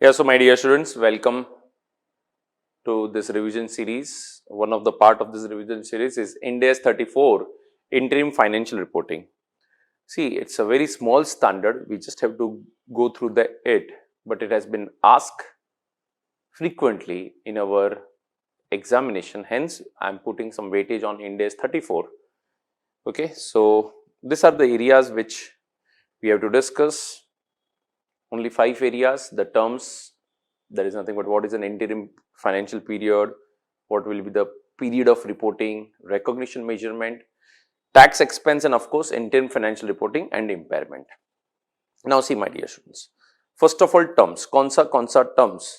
Yeah, so my dear students, welcome to this revision series. One of the part of this revision series is Ind AS 34 interim financial reporting. See, it's a very small standard. We just have to go through it, but it has been asked frequently in our examination. Hence, I'm putting some weightage on Ind AS 34. Okay, so these are the areas which we have to discuss. Only 5 areas. The terms, there is nothing but what is an interim financial period, what will be the period of reporting, recognition measurement, tax expense, and of course interim financial reporting and impairment. Now see, my dear students, first of all, terms. कौन सा terms?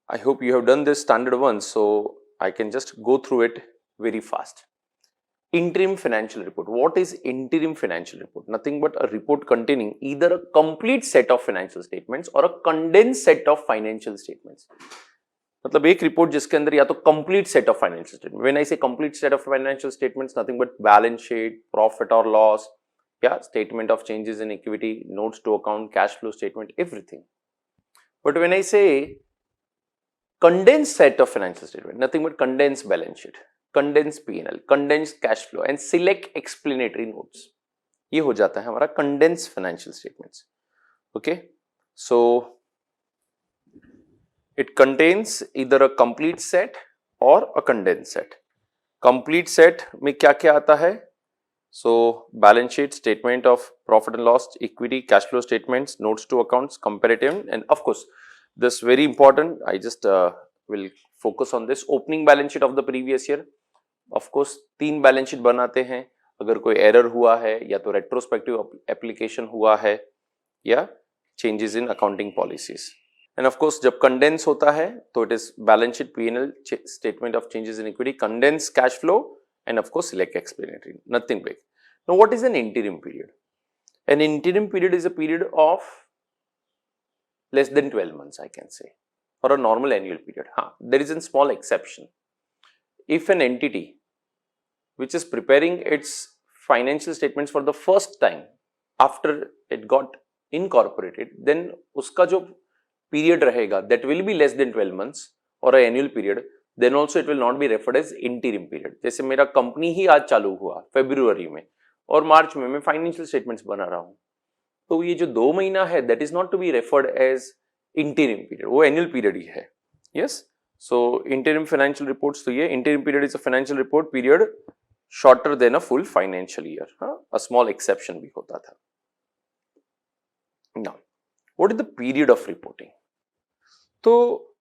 I hope you have done this standard once, so I can just go through it very fast. Interim financial report. What is interim financial report? Nothing but a report containing either a complete set of financial statements or a condensed set of financial statements. मतलब एक report जिसके अंदर या तो complete set of financial statement, when I say complete set of financial statements, nothing but balance sheet, profit और loss, या statement of changes in equity, notes to account, cash flow statement, everything. But when I say condensed set of financial statement, nothing but condensed balance sheet, condensed P&L, condensed cash flow and select explanatory notes. ये हो जाता है हमारा condensed financial statements. Okay, so it contains either a complete set or a condensed set. Complete set में क्या क्या आता है? So balance sheet, statement of profit and loss, equity, cash flow statements, notes to accounts, comparative, and of course this very important. I just will focus on this opening balance sheet of the previous year. Of course 3 balance sheet बनाते हैं. अगर कोई error हुआ है या तो retrospective application हुआ है या changes in accounting policies. And of course जब condense होता है तो it is balance sheet, P&L, statement of changes in equity, condensed cash flow, and of course select explanatory. Nothing big. Now what is an interim period? An interim period is a period of less than 12 months, I can say, or a normal annual period. There is a small exception. If an entity which is preparing its financial statements for the first time after it got incorporated, then uska jo period rahega, that will be less than 12 months or an annual period, then also it will not be referred as interim period. जैसे मेरा company ही आज चालू हुआ फरवरी में और मार्च में मैं financial statements बना रहा हूँ, तो ये जो 2 महीना है that is not to be referred as interim period, वो एनुअल पीरियड ही है. Yes, so interim financial reports, तो ये interim period is a financial report period shorter than a full financial year. A small exception भी होता था. Now what is the period of reporting? तो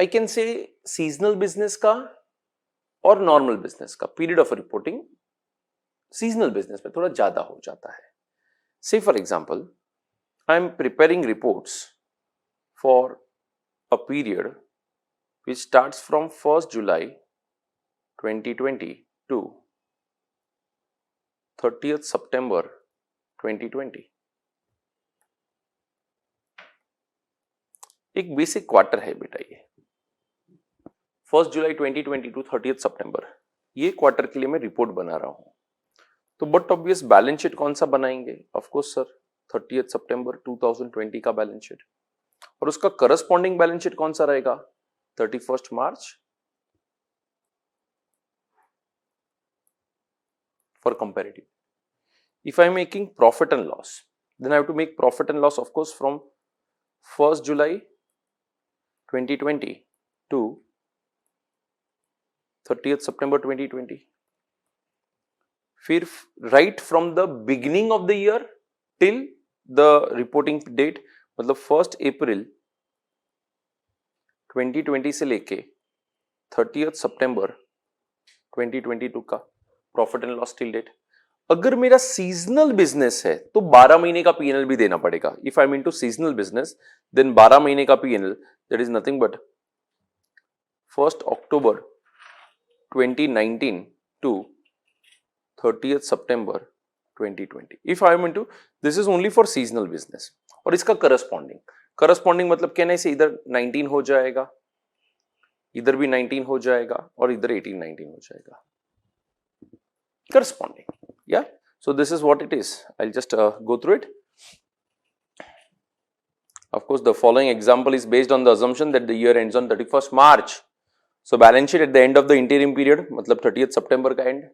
I can say seasonal business का और normal business का period of reporting seasonal business में थोड़ा ज्यादा हो जाता है. Say for example, I am preparing reports for a period which starts from 1st July 2020 to 30th September 2020. एक बेसिक क्वार्टर है बेटा ये. 1st July 2020 to 30th September, ये क्वार्टर के लिए मैं रिपोर्ट बना रहा हूं. तो बट ऑब्वियस बैलेंस शीट कौन सा बनाएंगे? ऑफ कोर्स सर 30th सितंबर 2020 का बैलेंस शीट. और उसका करस्पॉन्डिंग बैलेंस शीट कौन सा रहेगा? 31st March for comparative. If I am making profit and loss, then I have to make profit and loss of course from 1st July 2020 to 30th September 2020. फिर right from the beginning of the year till the reporting date, मतलब 1st अप्रैल 2020 से लेके 30th सितंबर 2022 का profit and loss till date. अगर मेरा seasonal business है तो 12 महीने का पीएनएल भी देना पड़ेगा. If I am into seasonal business, then 12 महीने का PNL, that is nothing but 1st October 2019 to 30th September 2020. If I am into, this is only for seasonal business. और इसका करस्पॉन्डिंग मतलब कहने से इधर 19 हो जाएगा, इधर भी 19 हो जाएगा और इधर 18-19 हो जाएगा. Corresponding, yeah. So this is what it is. I'll just go through it. Of course, the following example is based on the assumption that the year ends on 31st March. So balance sheet at the end of the interim period, मतलब 30th September का end,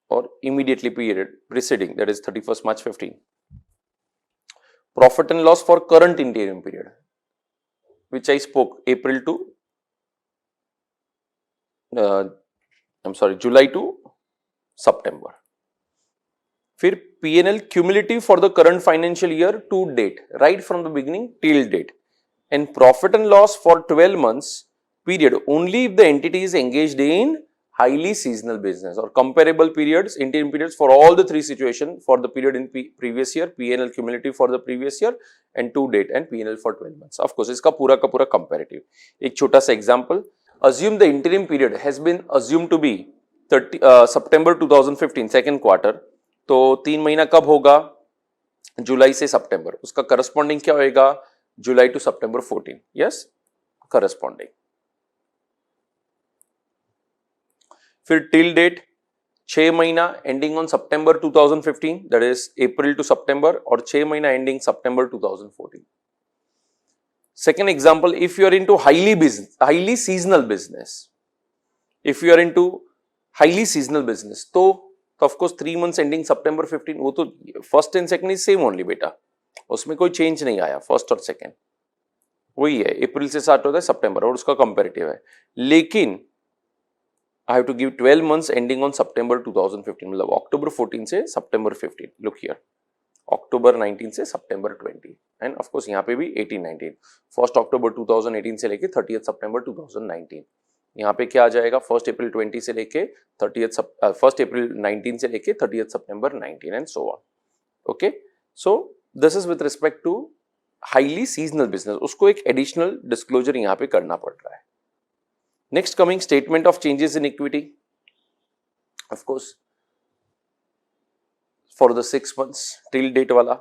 or immediately period preceding, that is 31st March 15. Profit and loss for current interim period, which I spoke, April to July to September. फिर P&L cumulative for the current financial year to date, right from the beginning till date, and profit and loss for 12 months period only if the entity is engaged in highly seasonal business, or comparable periods, interim periods for all the three situations for the period in previous year, P&L cumulative for the previous year, and to date, and P&L for 12 months. Of course, इसका पूरा का पूरा comparative. एक छोटा सा example, assume the interim period has been assumed to be September 2015 second quarter. तो 3 महीना कब होगा? जुलाई से सितंबर, उसका करस्पॉन्डिंग क्या होएगा? July to September 14, yes, corresponding. फिर टिल डेट 6 महीना ending on September 2015, that is April to September, और 6 महीना ending September 2014. Second example, if you are into highly seasonal business, if you are into highly seasonal business, तो of course 3 months ending September 15, वो तो first and second is same only बेटा, उसमें कोई change नहीं आया, फर्स्ट और second वही है, अप्रैल से स्टार्ट होता है सितंबर, और उसका कंपैरेटिव है. लेकिन I have to give 12 months ending on September 2015, मतलब अक्टूबर 14 से सितंबर 15. लुक हियर, अक्टूबर 19 से सितंबर 20, एंड ऑफ कोर्स यहाँ पे भी 18-19, फर्स्ट अक्टूबर 2018 से लेके 30th सितंबर 2019. यहाँ पे क्या आ जाएगा? फर्स्ट अप्रैल 20 से लेके फर्स्ट अप्रैल 19 से लेके 30th सितंबर 19, and so on. Okay, so this is with respect to highly seasonal business, उसको एक एडिशनल डिस्क्लोजर यहाँ पे करना पड़ रहा है. Next coming, statement of changes in equity. Of course, for the 6 months till date वाला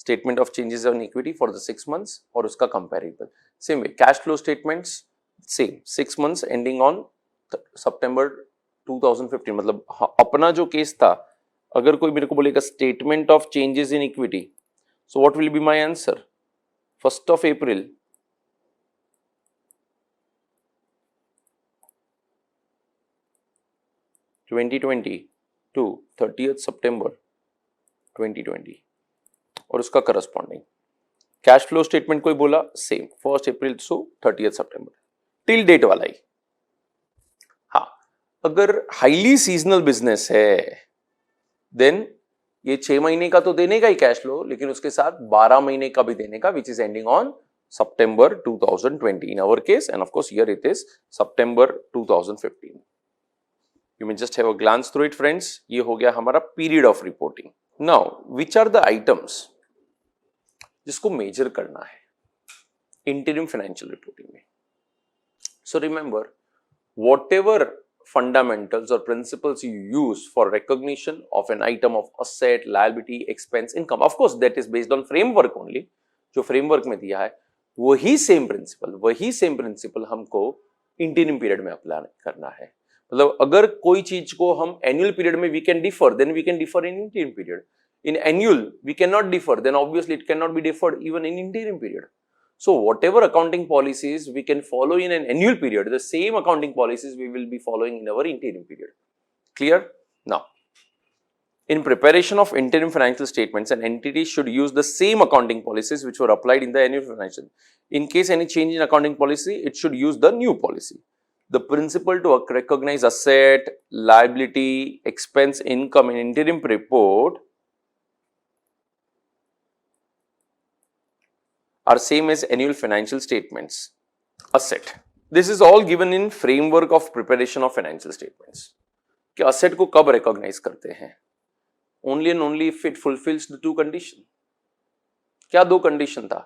statement of changes in equity for the 6 months, और उसका comparable. Same way, cash flow statements same, 6 months ending on September 2015. मतलब अपना जो case था, अगर कोई मेरे को बोलेगा statement of changes in equity, so what will be my answer? 1st of April 2020 to 30th September 2020, और उसका करस्पॉन्डिंग कैश फ्लो स्टेटमेंट कोई बोला same, 1st April to 30th सितंबर, टिल डेट वाला ही. हाँ, अगर हाईली सीजनल बिजनेस है देन ये 6 महीने का तो देने का ही कैश फ्लो, लेकिन उसके साथ 12 महीने का भी देने का, which is ending on September 2020 in our case, and of course here it is September 2015. You may just have a glance through it, friends. ये हो गया हमारा period of reporting. Now, which are the items जिसको major करना है interim financial reporting में? So remember, whatever fundamentals or principles you use for recognition of an item of asset, liability, expense, income, of course that is based on framework only. जो framework में दिया है वही same principle हमको interim period में apply करना है. मतलब अगर कोई चीज को हम एनुअल पीरियड में we can defer, then we can defer in interim period. In annual we can not defer, then obviously it can not be deferred even in interim period. So whatever accounting policies we can follow in an annual period, the same accounting policies we will be following in our interim period. Clear? Now, in preparation of interim financial statements, an entity should use the same accounting policies which were applied in the annual financial. In case any change in accounting policy, it should use the new policy. The principle to recognize asset, liability, expense, income in interim report are same as annual financial statements. Asset. This is all given in framework of preparation of financial statements. कि asset को कब recognize करते हैं? Only and only if it fulfills the two conditions. क्या दो condition था?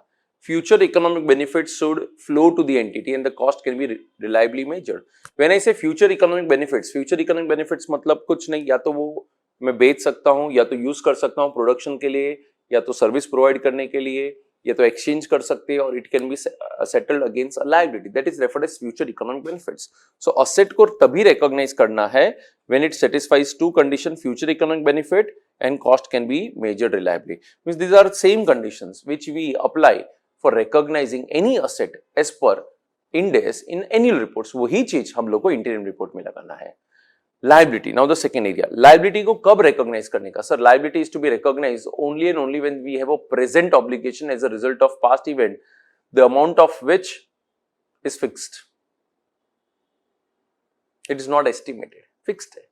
Future economic benefits should flow to the entity and the cost can be reliably measured. When I say future economic benefits मतलब कुछ नहीं, या तो वो मैं बेच सकता हूँ, या तो यूज कर सकता हूँ प्रोडक्शन के लिए, या तो सर्विस प्रोवाइड करने के लिए, या तो एक्सचेंज कर सकते हैं, और it can be settled against a liability. That is referred as future economic benefits. So asset को तभी रिकॉग्नाइज करना है when it satisfies two conditions, future economic benefit and cost can be measured reliably. Means these are same conditions which we apply for recognizing any asset as per Ind AS in annual reports. वही चीज हम लोग को interim report में लगाना है. Liability. Now the second area. Liability को कब recognize करने का? Sir, liability is to be recognized only and only when we have a present obligation as a result of past event, the amount of which is fixed. It is not estimated. Fixed है.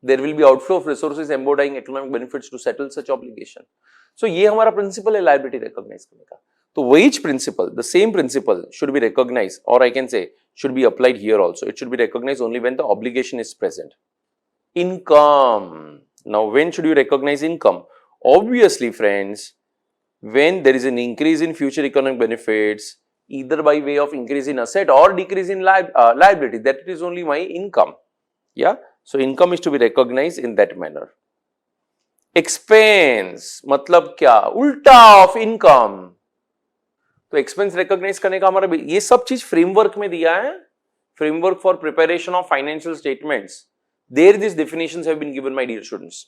There will be outflow of resources embodying economic benefits to settle such obligation. So ये हमारा principle है liability recognize करने का. तो वही principle, the same principle should be recognized, or I can say should be applied here also. It should be recognized only when the obligation is present. Income. Now when should you recognize income? Obviously friends, when there is an increase in future economic benefits, either by way of increase in asset or decrease in liability, that is only my income. Yeah. So income is to be recognized in that manner. Expense मतलब क्या? उल्टा of income. तो expense recognize करने का हमारा ये सब चीज framework में दिया है. Framework for preparation of financial statements. There these definitions have been given, my dear students.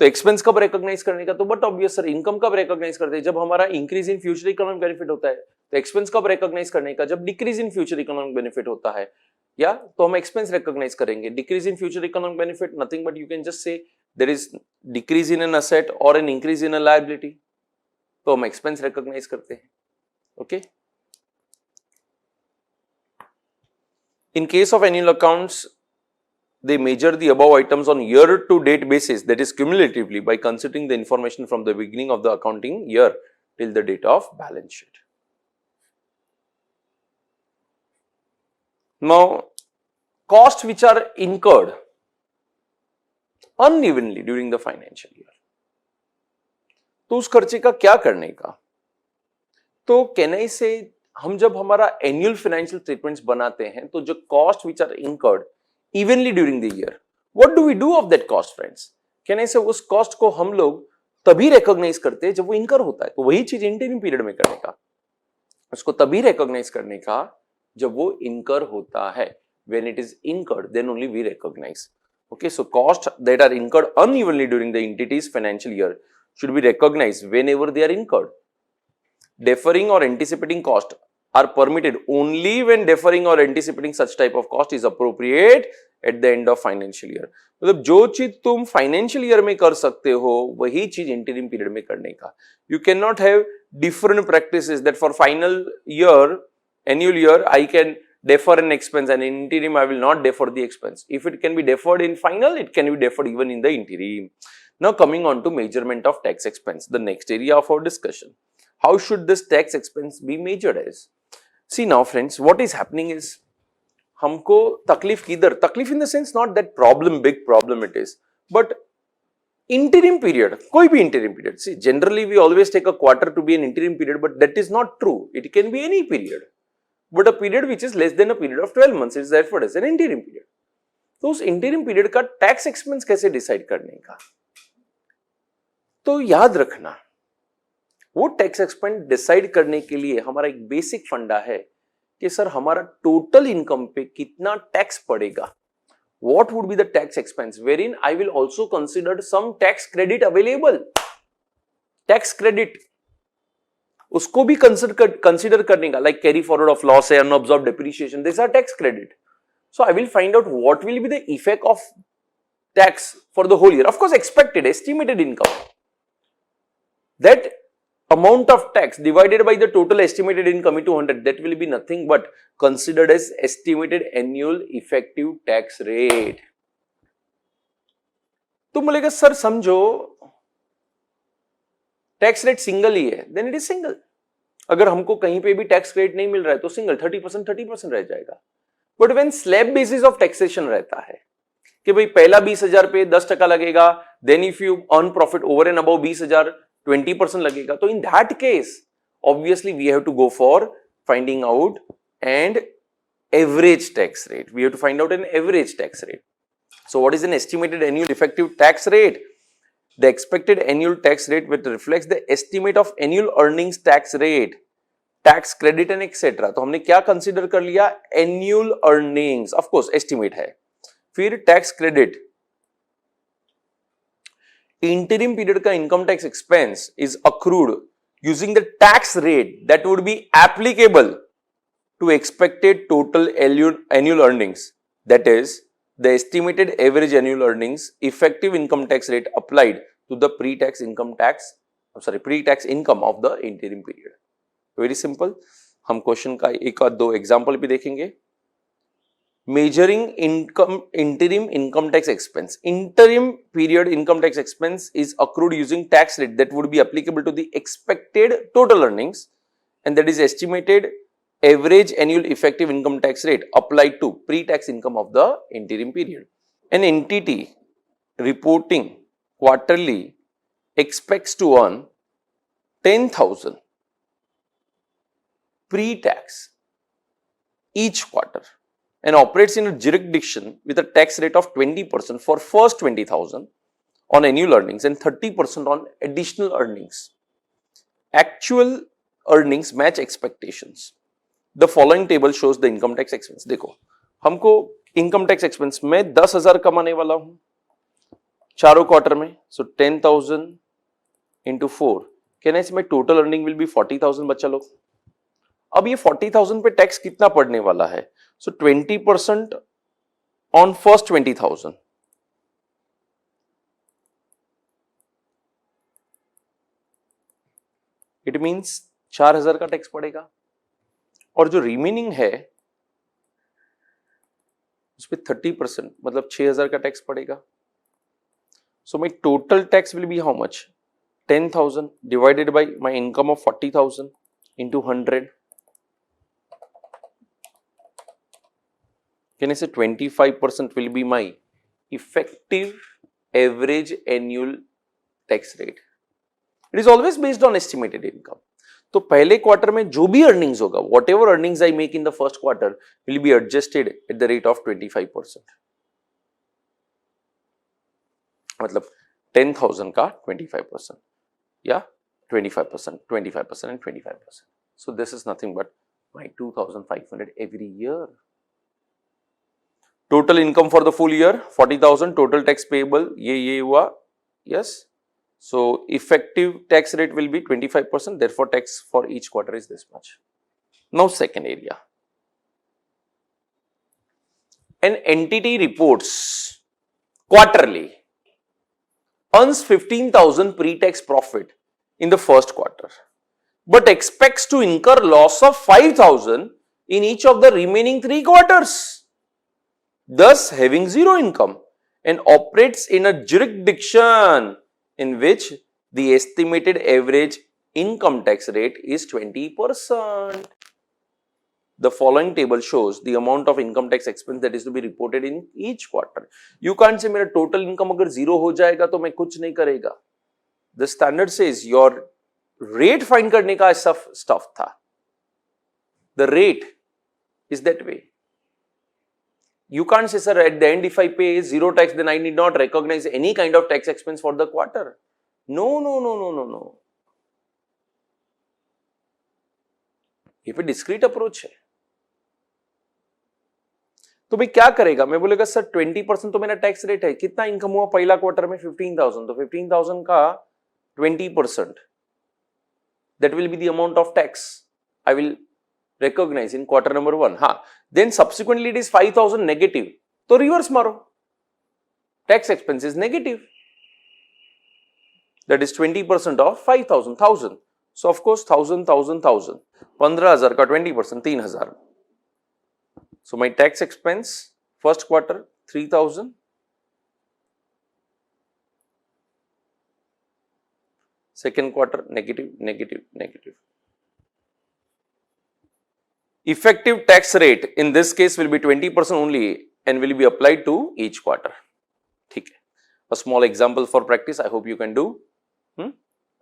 तो expense कब recognize करने का? तो but obvious sir, income कब recognize करते हैं? जब हमारा increase in future economic benefit होता है. तो expense कब recognize करने का? जब decrease in future economic benefit होता है. या तो हम एक्सपेंस रिकॉग्नाइज करेंगे. Decrease in future economic benefit, nothing but you can just say there is decrease in an asset और an increase in a liability, तो हम एक्सपेंस रिकॉग्नाइज करते हैं. Okay. In case of annual accounts they measure the above items on year to date basis, that is cumulatively, by considering the information from the beginning of the accounting year till the date of balance sheet. Now costs which are incurred unevenly during the financial year, तो उस खर्चे का क्या करने का? तो can I से हम जब हमारा एनुअल फाइनेंशियल स्टेटमेंट्स बनाते हैं तो जो cost which are incurred evenly during the year, what do we do of that cost friends? Can I say उस कॉस्ट को हम लोग तभी रिकॉग्नाइज करते हैं जब वो इंकर होता है. तो वही चीज इंटरिम पीरियड में करने का, उसको तभी रिकॉग्नाइज करने का जब वो इंकर होता है. When it is incurred, then only we recognize. Okay, so costs that are incurred unevenly during the entity's financial year should be recognized whenever they are incurred. Deferring or anticipating cost are permitted only when deferring or anticipating such type of cost is appropriate at the end of financial year. मतलब जो चीज तुम financial year में कर सकते हो वही चीज इंटरिम पीरियड में करने का. You can not have different practices that for final year, annual year, I can defer an expense, and in interim I will not defer the expense. If it can be deferred in final, it can be deferred even in the interim. Now coming on to measurement of tax expense, the next area of our discussion. How should this tax expense be measured as? See now friends, what is happening is हमको तकलीफ किधर, तकलीफ in the sense not that problem, big problem it is, but interim period, कोई भी interim period. See, generally we always take a quarter to be an interim period, but that is not true. It can be any period. But a period which is less than a period of 12 months is therefore as an interim period. तो उस interim period का tax expense कैसे decide करने का? तो याद रखना, वो tax expense decide करने के लिए हमारा एक basic फंडा है कि सर हमारा total income पे कितना tax पड़ेगा. What would be the tax expense? Wherein I will also consider some tax credit available. Tax credit उसको भी कंसिडर करने का, like carry forward of loss and unabsorbed depreciation, these are tax credit. So I will find out what will be the effect of tax for the whole year. Of course, expected, estimated income. That amount of tax divided by the total estimated income into 100, that will be nothing but considered as estimated annual effective tax rate. तो बोलेगा sir समझो tax rate single ही है, then it is single. अगर हमको कहीं पे भी tax credit नहीं मिल रहा है तो सिंगल 30% रह जाएगा. But when slab basis of taxation रहता है कि भाई पहला 20,000 पे 10% लगेगा, then if you earn profit over and above 20,000 20% लगेगा, तो in that case obviously we have to go for finding out and average tax rate. We have to find out an average tax rate. So what is an estimated annual effective tax rate? The expected annual tax rate which reflects the estimate of annual earnings tax rate, tax credit and etc. तो हमने क्या consider कर लिया? annual earnings, of course estimate है. फिर tax credit. Interim period का income tax expense is accrued using the tax rate that would be applicable to expected total annual earnings, that is the estimated average annual earnings effective income tax rate applied to the pre-tax income of the interim period. Very simple. हम question का एक और दो example भी देखेंगे. Measuring interim income tax expense. Interim period income tax expense is accrued using tax rate that would be applicable to the expected total earnings, and that is estimated average annual effective income tax rate applied to pre-tax income of the interim period. An entity reporting quarterly expects to earn 10,000 pre-tax each quarter and operates in a jurisdiction with a tax rate of 20% for first 20,000 on annual earnings and 30% on additional earnings. Actual earnings match expectations. The following table shows the income tax expense. देखो, हमको income tax expense में 10,000 कमाने वाला हूं चारों quarter में. So 10,000 into 4. Can I say my total earning will be 40,000 बच्चा लोग? अब ये 40,000 पे टैक्स कितना पड़ने वाला है? So 20% on first 20,000. It means 4,000 का टैक्स पड़ेगा और जो रिमेनिंग है उस पे 30% मतलब 6,000 का टैक्स पड़ेगा. So my total tax will be how much? 10,000 divided by my income of 40,000 into 100. Can I say 25% will be my effective average annual tax rate? It is always based on estimated income. तो पहले quarter में जो भी earnings होगा, whatever earnings I make in the first quarter will be adjusted at the rate of 25%. मतलब 10,000 का 25% या 25%, 25% and 25%. So this is nothing but my 2,500 every year. Total income for the full year 40,000. Total tax payable ये हुआ. Yes. So effective tax rate will be 25%. Therefore tax for each quarter is this much. Now second area. An entity reports quarterly, earns 15,000 pre-tax profit in the first quarter, but expects to incur loss of 5,000 in each of the remaining 3 quarters. Thus having zero income and operates in a jurisdiction in which the estimated average income tax rate is 20%. The following table shows the amount of income tax expense that is to be reported in each quarter. You can't say मेरा total income अगर zero हो जाएगा तो मैं कुछ नहीं करेगा. The standard says your rate find करने का stuff था. The rate is that way. You can't say, sir, at the end if I pay zero tax then I need not recognize any kind of tax expense for the quarter. No. ये पे discrete approach है. तो भाई क्या करेगा? मैं बोलेगा sir 20% तो मेरा टैक्स रेट है. कितना इनकम हुआ पहला क्वार्टर में? 15,000. तो 15,000 का 20% that will be the amount of tax I will recognize in quarter number 1. हाँ, then subsequently it is 5,000 negative. तो reverse मारो. Tax expense is negative. That is 20% of 5,000. 1,000. So of course 1,000. 15,000 का 20%, 3,000. So my tax expense first quarter 3,000. Second quarter negative. Effective tax rate in this case will be 20% only and will be applied to each quarter. ठीक है. A small example for practice I hope you can do.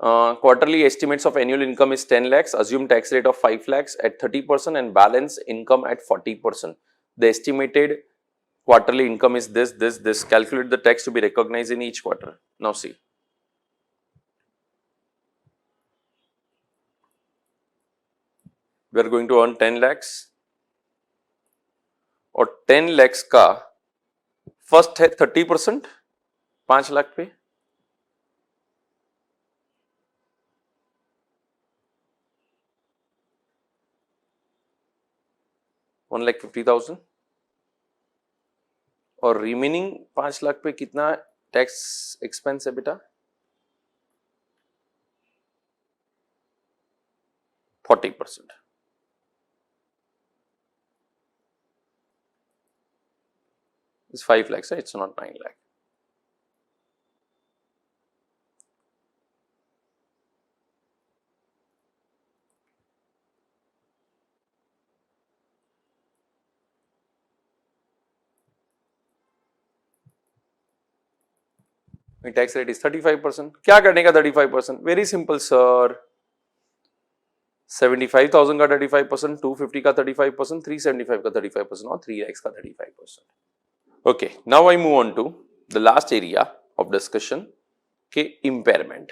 Quarterly estimates of annual income is 10 lakhs. Assume tax rate of 5 lakhs at 30% and balance income at 40%. The estimated quarterly income is this. Calculate the tax to be recognized in each quarter. Now see. We are going to earn 10 lakhs और 10 lakhs का first है 30%, 5 लाख पे. 1,50,000 और remaining 5 lakh पे कितना tax expense है बेटा? 40%. It's 5 lakhs, right? It's not 9 lakh. My tax rate is 35%. क्या करने का 35%? Very simple, sir. 75,000 का 35%, 250 का 35%, 375 का 35% और 3 lakhs का 35%. Okay, now I move on to the last area of discussion, के impairment.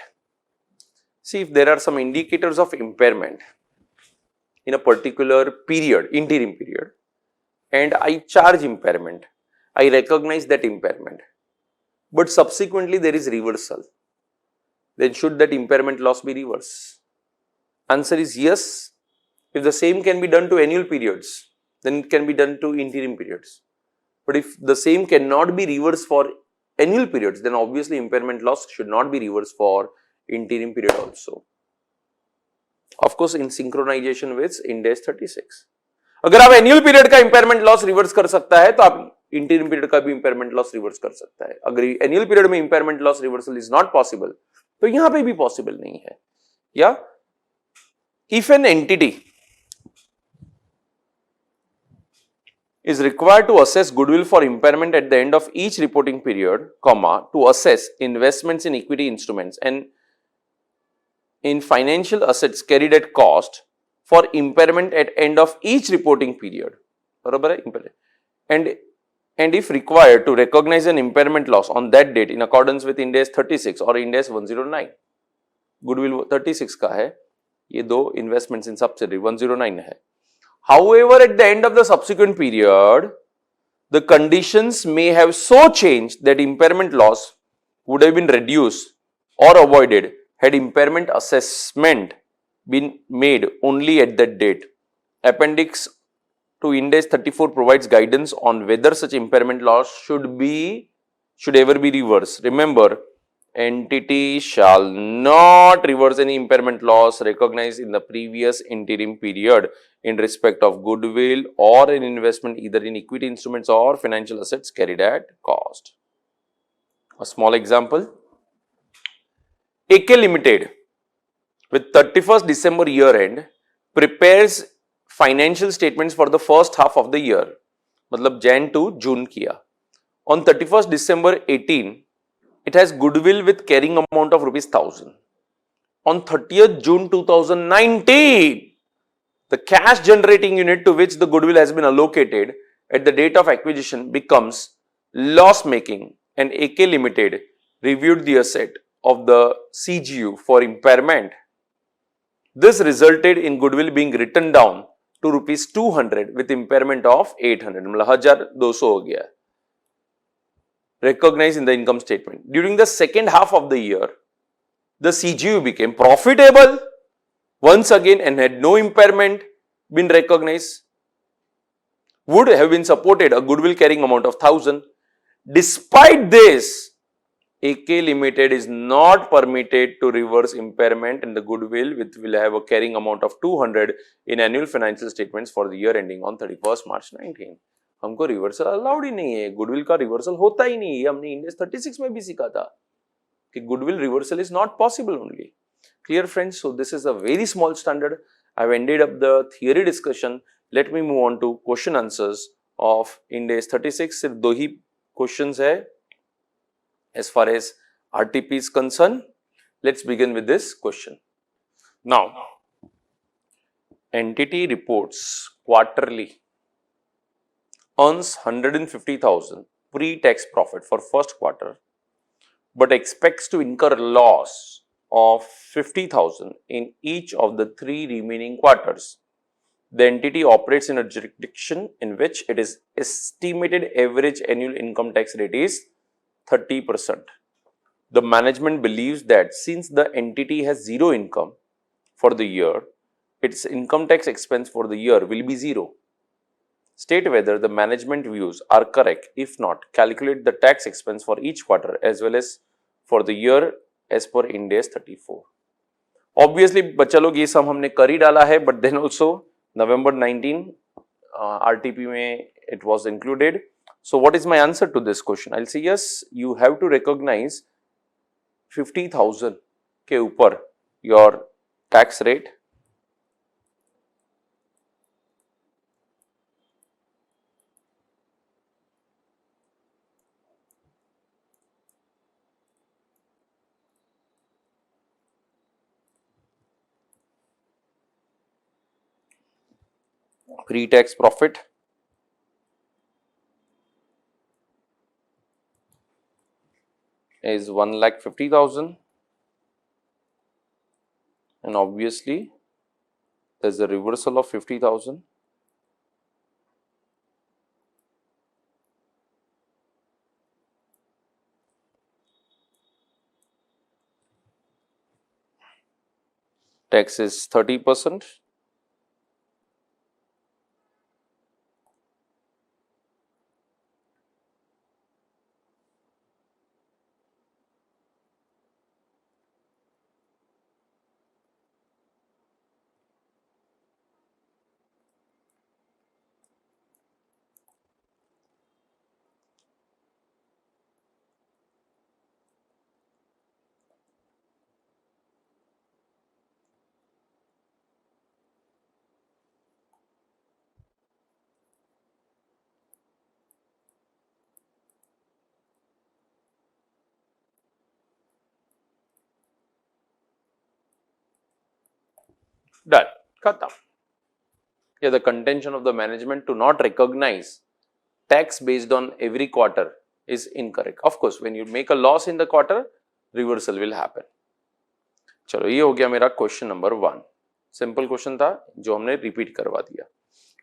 See, if there are some indicators of impairment in a particular period, interim period, and I charge impairment, I recognize that impairment, but subsequently there is reversal, then should that impairment loss be reversed? Answer is yes. If the same can be done to annual periods, then it can be done to interim periods. But if the same cannot be reversed for annual periods, then obviously impairment loss should not be reversed for interim period also. Of course, in synchronization with Ind AS 36. अगर आप annual period का impairment loss reverse कर सकता है तो आप इंटीरियम period का भी इंपेयरमेंट लॉस रिवर्स कर सकता है. अगर एनुअल पीरियड में impairment loss reversal is not possible तो यहां पे भी पॉसिबल नहीं है. या if an entity is required to assess goodwill for impairment at the end of each reporting period, comma, to assess investments in equity instruments and in financial assets carried at cost for impairment at end of each reporting period. And if required to recognize an impairment loss on that date in accordance with Ind AS 36 or Ind AS 109. Goodwill 36 का है, ये दो investments in subsidiary 109 है. However, at the end of the subsequent period, the conditions may have so changed that impairment loss would have been reduced or avoided had impairment assessment been made only at that date. Appendix to Ind AS 34 provides guidance on whether such impairment loss should ever be reversed. Remember, entity shall not reverse any impairment loss recognized in the previous interim period in respect of goodwill or an investment either in equity instruments or financial assets carried at cost. A small example, AK Limited with 31st December year end prepares financial statements for the first half of the year, मतलब Jan to June किया. On 31st December 18, it has goodwill with carrying amount of ₹1,000. On 30th June 2019, the cash generating unit to which the goodwill has been allocated at the date of acquisition becomes loss making and AK Limited reviewed the asset of the CGU for impairment. This resulted in goodwill being written down to ₹200 with impairment of 800, मतलब 1200 हो गया. Recognized in the income statement. During the second half of the year, the CGU became profitable once again and had no impairment been recognized, would have been supported a goodwill carrying amount of 1,000. Despite this, AK Limited is not permitted to reverse impairment and the goodwill will have a carrying amount of 200 in annual financial statements for the year ending on 31st March 19. हमको reversal allowed ही नहीं है, goodwill का reversal होता ही नहीं है. हमने end AS 36 में भी सीखा था कि goodwill reversal is not possible only. Clear friends? So this is a very small standard. I've ended up the theory discussion. Let me move on to question answers of Ind AS 36. सिर्फ दो ही questions है as far as RTP is concerned. Let's begin with this question. Now, entity reports quarterly earns 150,000 pre-tax profit for first quarter, but expects to incur loss of 50,000 in each of the 3 remaining quarters. The entity operates in a jurisdiction in which it is estimated average annual income tax rate is 30%. The management believes that since the entity has zero income for the year, its income tax expense for the year will be zero. State whether the management views are correct. If not, calculate the tax expense for each quarter as well as for the year as per Ind AS 34. Obviously बच्चा लोग ये सब हमने कर ही डाला है, but then also November 19 RTP में it was included. So what is my answer to this question? I'll say yes, you have to recognize 50,000 के ऊपर your tax rate. Pre-tax profit is 1,50,000, and obviously there's a reversal of 50,000. Tax is 30%. Done. Khatam. Yeah, the contention of the management to not recognize tax based on every quarter is incorrect. Of course, when you make a loss in the quarter, reversal will happen. चलो ये हो गया मेरा question number 1. Simple question था जो हमने repeat करवा दिया.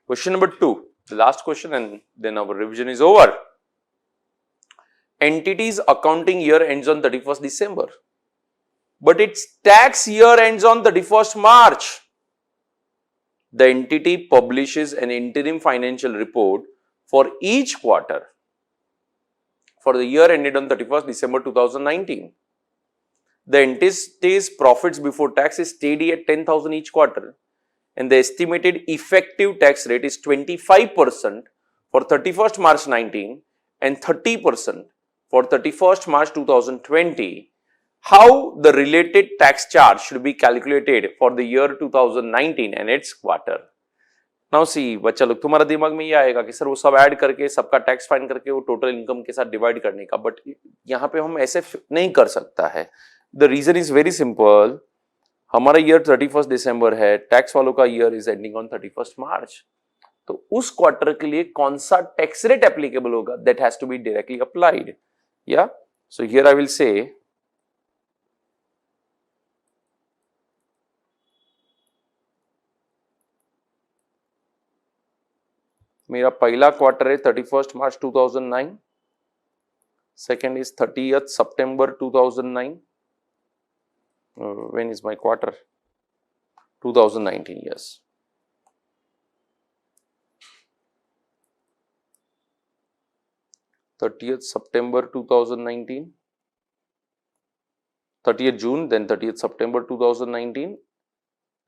Question number 2, the last question and then our revision is over. Entity's accounting year ends on 31st December, but its tax year ends on 31st March. The entity publishes an interim financial report for each quarter for the year ended on 31st December 2019. The entity's profits before tax is steady at 10,000 each quarter, and the estimated effective tax rate is 25% for 31st March 19 and 30% for 31st March 2020. How the related tax charge should be calculated for the year 2019 and its quarter. Now see, बच्चा लोग तुम्हारा दिमाग में ये आएगा कि sir वो सब ऐड करके सबका टैक्स फाइन करके वो टोटल इनकम के साथ डिवाइड करने का, बट यहाँ पे हम ऐसे नहीं कर सकता है. The reason is very simple. हमारा ईयर 31st दिसंबर है, टैक्स वालों का year is ending on 31st March. तो उस क्वार्टर के लिए कौन सा टैक्स रेट एप्लीकेबल होगा, that has to be directly applied. या so here I will say मेरा पहला क्वार्टर है 31st March 2009, second is 30th September 2009. When is my quarter? 2019, yes. September 2019, 30th June, then 30th September 2019,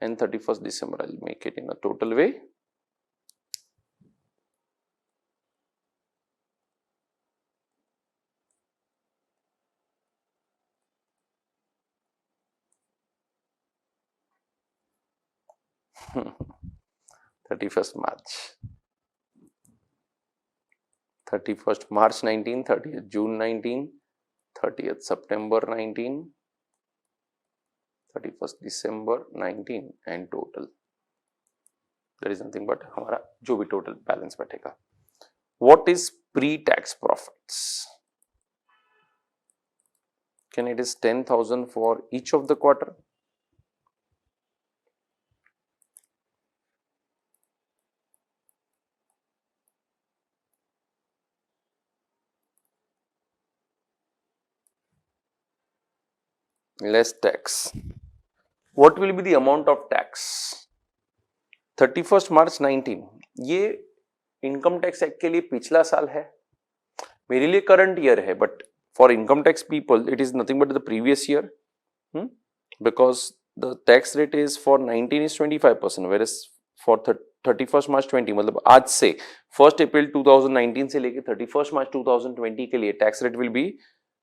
and 31st December. I'll make it in a total way. Hmm. 31st March. 31st March 19, 30th June 19, 30th September 19, 31st December 19 and total. There is nothing but हमारा जो भी total balance बैठेगा. What is pre-tax profits? Can it is 10,000 for each of the quarter? Less tax. What will be the amount of tax? 31st March 19. ये income tax act के लिए पिछला साल है, मेरे लिए करंट ईयर है, but for income tax people it is nothing but the previous year, because the tax rate is for 19 is 25%, whereas for 31st March 20, मतलब आज से 1st April 2019 से लेके 31st March 2020 के लिए tax rate will be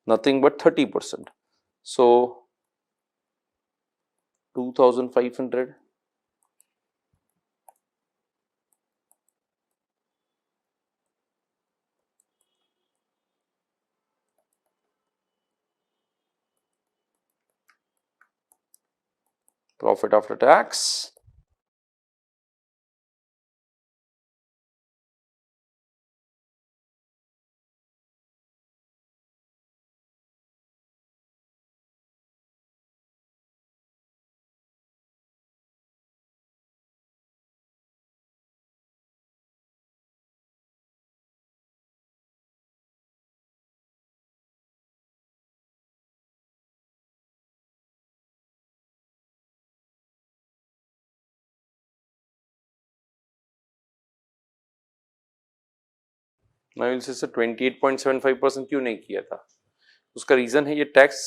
nothing but 30%. So 2500 profit after tax. मैं से 28.75% क्यों नहीं किया था, उसका रीजन है ये टैक्स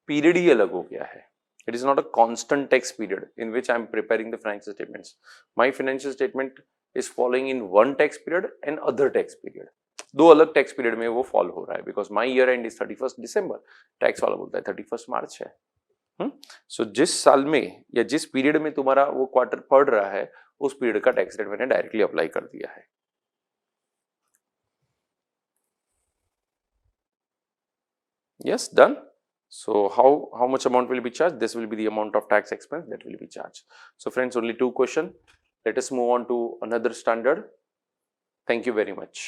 पीरियड ही अलग हो गया है. It is not a constant tax period in which I am preparing the financial statements. My financial statement is following in one tax period and other tax period. दो अलग tax period में वो follow हो रहा है, because my year and is 31st December, tax वाला बोलता है 31st March है. सो जिस साल में या जिस पीरियड में तुम्हारा वो क्वार्टर पड़ रहा है उस पीरियड का टैक्स रेट मैंने डायरेक्टली अप्लाई कर दिया है. Yes, done. So how much amount will be charged? This will be the amount of tax expense that will be charged. So friends, only 2 questions. Let us move on to another standard. Thank you very much.